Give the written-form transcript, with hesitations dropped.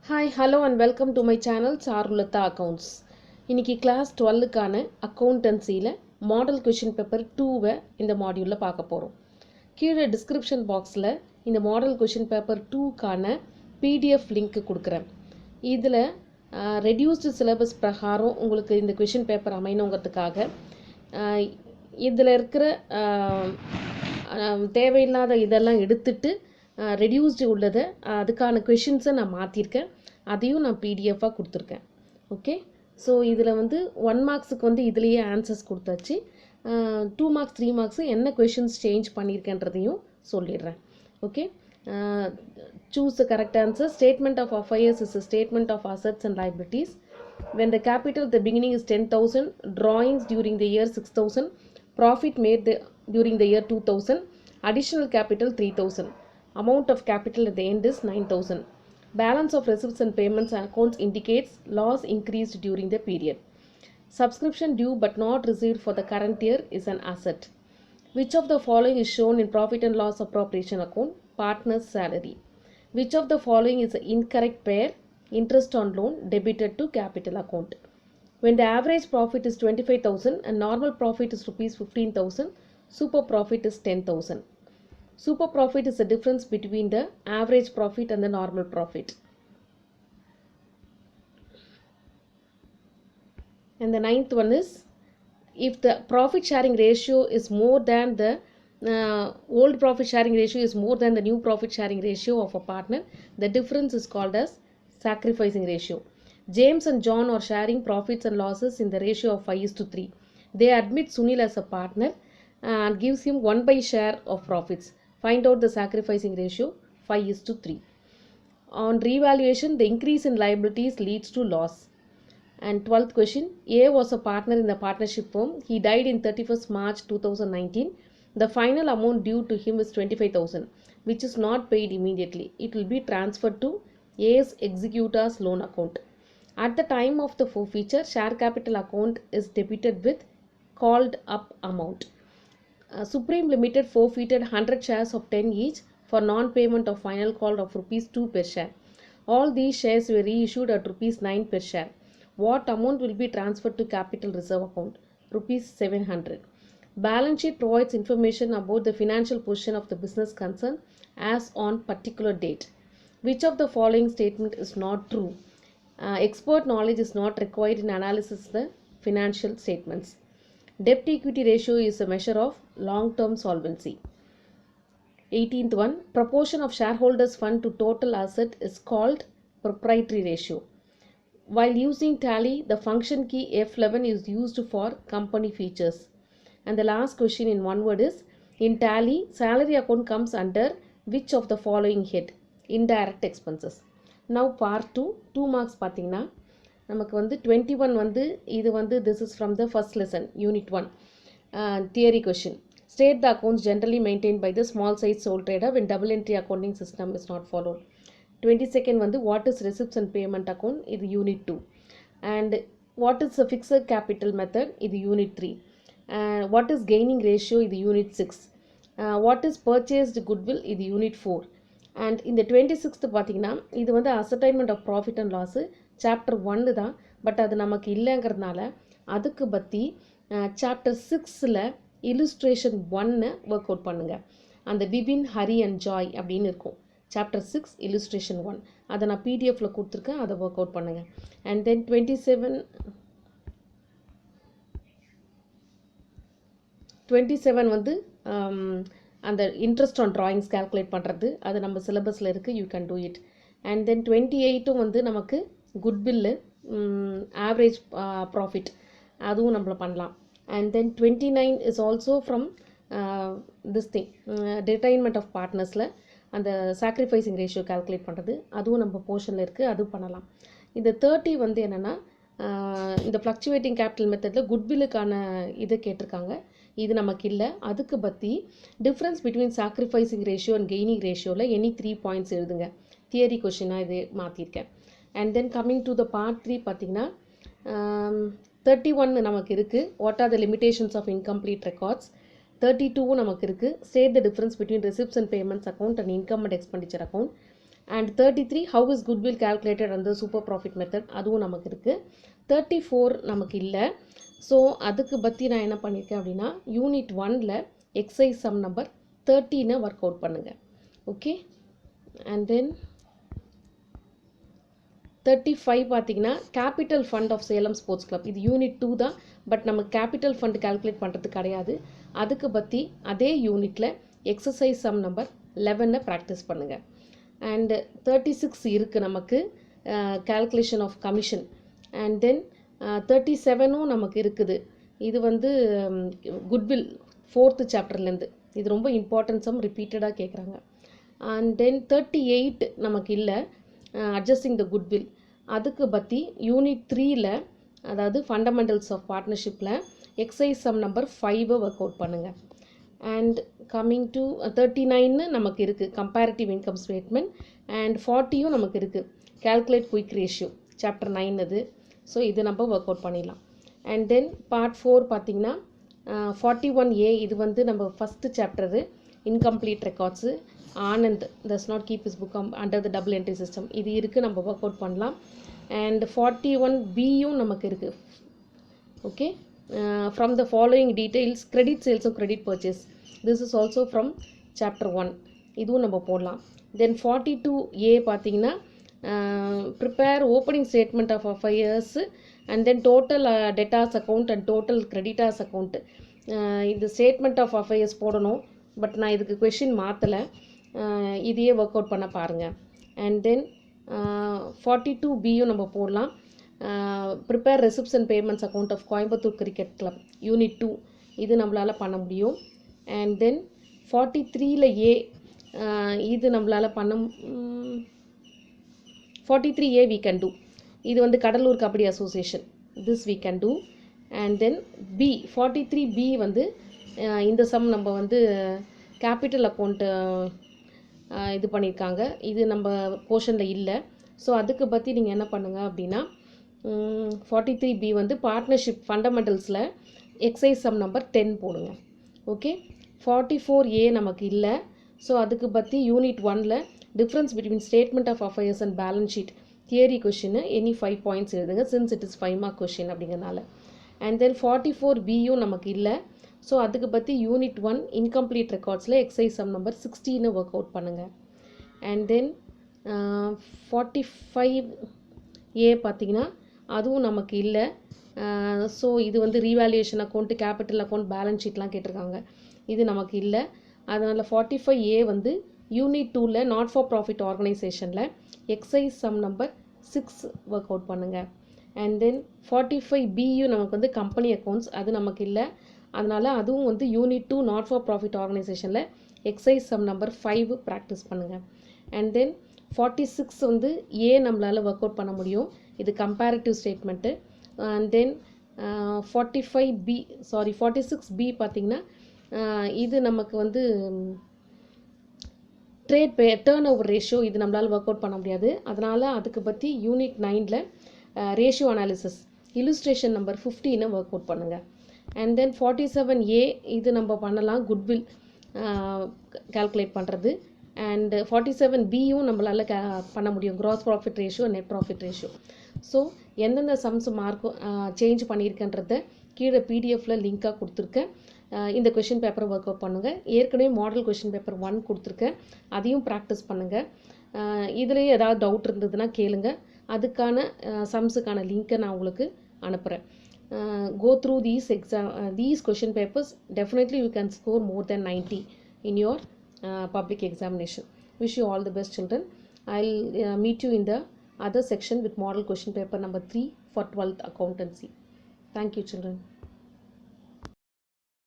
Hi, hello and welcome to my channel Charulata Accounts. இன்னைக்கு class 12க்கான அக்கௌண்டன்சியில் model question paper 2வை இந்த மாடியூலில் பார்க்க போகிறோம். கீழே டிஸ்கிரிப்ஷன் பாக்ஸில் இந்த மாடல் கொஷின் பேப்பர் 2க்கான பிடிஎஃப் லிங்க் கொடுக்குறேன். இதில் ரெடியூஸ்டு சிலபஸ் பிரகாரம் உங்களுக்கு இந்த கொஷின் பேப்பர் அமையணுங்கிறதுக்காக இதில் இருக்கிற தேவையில்லாத இதெல்லாம் எடுத்துட்டு ரெடியூஸ்டு உள்ளதை அதுக்கான கொஷின்ஸை நான் மாற்றிருக்கேன். அதையும் நான் பிடிஎஃபாக கொடுத்துருக்கேன். ஓகே, ஸோ இதில் வந்து 1 மார்க்ஸுக்கு வந்து இதுலேயே ஆன்சர்ஸ் கொடுத்தாச்சு. 2 மார்க்ஸ் 3 மார்க்ஸு என்ன கொஷின்ஸ் சேஞ்ச் பண்ணியிருக்கேன்றதையும் சொல்லிடுறேன். Okay, choose the correct answer. Statement of affairs is a statement of assets and liabilities. When the capital at the beginning is 10,000, drawings during the year 6,000, profit made during the year 2,000, additional capital 3,000. Amount of capital at the end is 9,000. Balance of receipts and payments and accounts indicates loss increased during the period. Subscription due but not received for the current year is an asset. Which of the following is shown in profit and loss appropriation account? Partner's salary. Which of the following is an incorrect pair? Interest on loan debited to capital account. When the average profit is 25,000 and normal profit is rupees 15,000, super profit is 10,000. Super profit is the difference between the average profit and the normal profit. And the ninth one is, if the profit sharing ratio is more than the old profit sharing ratio is more than the new profit sharing ratio of a partner, the difference is called as sacrificing ratio. James and John are sharing profits and losses in the ratio of 5:3. They admit Sunil as a partner and gives him 1/5 share of profits. Find out the sacrificing ratio 5:3. On revaluation, the increase in liabilities leads to loss. And 12th question, A was a partner in the partnership firm. He died in 31st March 2019. The final amount due to him is 25,000, which is not paid immediately. It will be transferred to A's executor's loan account. At the time of the forfeiture, share capital account is debited with called up amount. Supreme Limited forfeited 100 shares of 10 each for non-payment of final call of rupees 2 per share. All these shares were reissued at rupees 9 per share. What amount will be transferred to capital reserve account? Rupees 700. Balance sheet provides information about the financial position of the business concern as on particular date. Which of the following statement is not true? Expert knowledge is not required in analysis of the financial statements. Debt equity ratio is a measure of long-term solvency. 18th one, proportion of shareholders fund to total asset is called proprietary ratio. While using tally, the function key F11 is used for company features. And the last question in one word is, in tally, salary account comes under which of the following head? Indirect expenses. Now part 2 marks பார்த்தீங்கன்னா நமக்கு வந்து 21 வந்து இது வந்து this is from the first lesson unit 1 theory question. State the accounts generally maintained by the small size sole trader when double entry accounting system is not followed. 22nd வந்து what is receipts and payment account, இது unit 2. And what is the fixed capital method, இது unit 3. What is gaining ratio, இது unit 6. What is purchased goodwill, இது unit 4. And இந்த 26th பார்த்தீங்கன்னா இது வந்து ascertainment of profit and loss chapter 1 தான், but அது நமக்கு இல்லைங்கிறதுனால அதுக்கு பற்றி சாப்டர் 6ல் இல்லுஸ்ட்ரேஷன் 1 ஒர்க் அவுட் பண்ணுங்கள். அந்த விபின் ஹரி அண்ட் ஜாய் அப்படின்னு இருக்கும். சாப்டர் 6 இல்லுஸ்ட்ரேஷன் 1 அதை நான் பிடிஎஃப்பில் கொடுத்துருக்கேன், அதை ஒர்க் அவுட் பண்ணுங்கள். அண்ட் தென் 27 வந்து அந்த இன்ட்ரெஸ்ட் ஆன் ட்ராயிங்ஸ் கால்குலேட் பண்ணுறது, அது நம்ம சிலபஸில் இருக்குது, you can do it. And then 28 வந்து நமக்கு குட்வில்லு ஆவரேஜ் ப்ராஃபிட் அதுவும் நம்மள பண்ணலாம். And then 29 is also from this thing retainment of பார்ட்னர்ஸில் அந்த சாக்ரிஃபைசிங் ரேஷியோ கால்குலேட் பண்ணுறது, அதுவும் நம்ம போர்ஷனில் இருக்குது, அதுவும் பண்ணலாம். இந்த 30 வந்து என்னென்னா இந்த ஃப்ளக்சுவேட்டிங் கேபிட்டல் மெத்தடில் குட்வில்லுக்கான இது கேட்டிருக்காங்க, இது நமக்கு இல்லை. அதுக்கு பற்றி difference between sacrificing ratio and gaining ரேஷியோவில் எனி 3 பாயிண்ட்ஸ் எழுதுங்க. தியரி கொஷினாக இது மாற்றிருக்கேன். And then coming to the part 3 பார்த்தீங்கன்னா 31 நமக்கு இருக்குது, what are the limitations of incomplete records. 32 நமக்கு இருக்குது, state the difference between receipts and payments account and income and expenditure account. And 33 how is goodwill calculated under super profit method, அதுவும் நமக்கு இருக்குது. 34 நமக்கு இல்லை. ஸோ அதுக்கு பற்றி நான் என்ன பண்ணியிருக்கேன் அப்படின்னா யூனிட் 1ல் exercise sum number 13 work out பண்ணுங்கள். ஓகே, அண்ட் தென் 35 பார்த்தீங்கன்னா capital fund of Salem sports club, இது யூனிட் 2 தான். பட் நம்ம கேபிட்டல் ஃபண்ட் கால்குலேட் பண்ணுறது கிடையாது. அதுக்கு பற்றி அதே யூனிட்டில் எக்ஸசைஸ் சம் நம்பர் 11 ப்ராக்டிஸ் பண்ணுங்கள். அண்ட் 36 இருக்குது நமக்கு calculation of commission. And then 37 நமக்கு இருக்குது. இது வந்து குட்வில் 4th சாப்டர்லேருந்து, இது ரொம்ப இம்பார்ட்டன்ட் சம், ரிப்பீட்டடாக கேட்குறாங்க. அண்ட் தென் 38 நமக்கு இல்லை, அட்ஜஸ்டிங் த குட்வில். அதுக்கு பற்றி யூனிட் 3ல் அதாவது ஃபண்டமெண்டல்ஸ் ஆஃப் பார்ட்னர்ஷிப்பில் exercise sum number 5 work out பண்ணுங்கள். அண்ட் கம்மிங் டு 39 நமக்கு இருக்குது கம்பேரிட்டிவ் இன்கம் ஸ்டேட்மெண்ட். அண்ட் 40 நமக்கு இருக்குது கால்குலேட் குயிக் ரேஷியோ, சாப்டர் 9 அது. ஸோ இது நம்ம ஒர்க் அவுட் பண்ணிடலாம். அண்ட் தென் பார்ட் 4 பார்த்திங்கன்னா 41A, இது வந்து நம்ம first chapter, incomplete records. Anand does not keep his book under the double entry system, இது இருக்குது, நம்ம ஒர்க் அவுட் பண்ணலாம். அண்ட் 41Bயும் நமக்கு இருக்குது. Okay, from the following details credit சேல்ஸும் credit purchase, this is also from chapter 1, இதுவும் நம்ம போடலாம். தென் 42A பார்த்தீங்கன்னா prepare opening statement of affairs and then total debtors account and total creditors account. இந்த ஸ்டேட்மெண்ட் ஆஃப் அஃபையர்ஸ் போடணும், but நான் இதுக்கு question மாற்றலை, இதையே ஒர்க் அவுட் பண்ண பாருங்கள். அண்ட் தென் 42Bயும் நம்ம போடலாம். Prepare receipts and payments account of Coimbatore cricket club, unit 2, இது நம்மளால் பண்ண முடியும். அண்ட் தென் 43A, இது நம்மளால் பண்ண 43A we can do, இது வந்து Cuddalore kabaddi association, this we can do. And then B 43B வந்து இந்த சம் நம்ம வந்து கேபிட்டல் அக்கௌண்ட்டு இது பண்ணியிருக்காங்க, இது நம்ம போர்ஷனில் இல்லை. ஸோ அதுக்கு பற்றி நீங்கள் என்ன பண்ணுங்கள் அப்படின்னா 43B வந்து பார்ட்னர்ஷிப் ஃபண்டமெண்டல்ஸில் எக்ஸைஸ் சம் நம்பர் 10 போடுங்க. ஓகே, 44A நமக்கு இல்லை. ஸோ அதுக்கு பற்றி யூனிட் 1ல் difference between statement of affairs and balance sheet theory question any 5 points எழுதுங்க, since it is 5 mark question அப்படிங்கிறனால. அண்ட் தென் 44Bயும் நமக்கு இல்லை. ஸோ அதுக்கு பற்றி யூனிட் 1 இன்கம்ப்ளீட் ரெக்கார்ட்ஸில் exercise sum number 16 work out பண்ணுங்கள். அண்ட் தென் 45A பார்த்தீங்கன்னா அதுவும் நமக்கு இல்லை. ஸோ இது வந்து revaluation account, capital account, balance ஷீட்லாம் கேட்டிருக்காங்க, இது நமக்கு இல்லை. அதனால் 45A வந்து யூனிட் 2ல் நாட் ஃபார் ப்ராஃபிட் ஆர்கனைசேஷனில் exercise sum number 6 work out பண்ணுங்கள். அண்ட் தென் 45Bயும் நமக்கு வந்து கம்பெனி அக்கௌண்ட்ஸ், அது நமக்கு இல்லை. அதனால் அதுவும் வந்து யூனிட் 2 நாட் ஃபார் ப்ராஃபிட் ஆர்கனைசேஷனில் எக்ஸைஸ் சம் நம்பர் 5 ப்ராக்டிஸ் பண்ணுங்கள். அண்ட் தென் 46 வந்து A நம்மளால் ஒர்க் அவுட் பண்ண முடியும், இது comparative statement. And then 46B பார்த்திங்கன்னா இது நமக்கு வந்து ட்ரேட் டேர்ன் ஓவர் ரேஷியோ, இது நம்மளால் ஒர்க் அவுட் பண்ண முடியாது. அதனால் அதுக்கு பற்றி யூனிட் 9ல் ratio analysis illustration number 15 work out பண்ணுங்கள். அண்ட் தென் 47A இது நம்ம பண்ணலாம், குட்வில் கால்குலேட் பண்ணுறது. அண்ட் 47Bயும் நம்மளால் பண்ண முடியும், gross profit ratio, net profit ratio. So எந்தெந்த சம்ஸ் மார்க்கும் சேஞ்ச் பண்ணியிருக்கேன்றத கீழே பிடிஎஃப்பில் லிங்காக கொடுத்துருக்கேன். இந்த கொஷின் பேப்பரை ஒர்க் அவுட் பண்ணுங்கள். ஏற்கனவே மாடல் கொஷின் பேப்பர் 1 கொடுத்துருக்கேன், அதையும் ப்ராக்டிஸ் பண்ணுங்கள். இதுலேயே ஏதாவது டவுட் இருந்ததுன்னா கேளுங்க, அதுக்கான சம்ஸுக்கான லிங்க்கை நான் உங்களுக்கு அனுப்புகிறேன். Go through these question papers, definitely you can score more than 90 in your public examination. Wish you all the best, children. I'll meet you in the other section with model question paper number 3 for 12th accountancy. Thank you, children.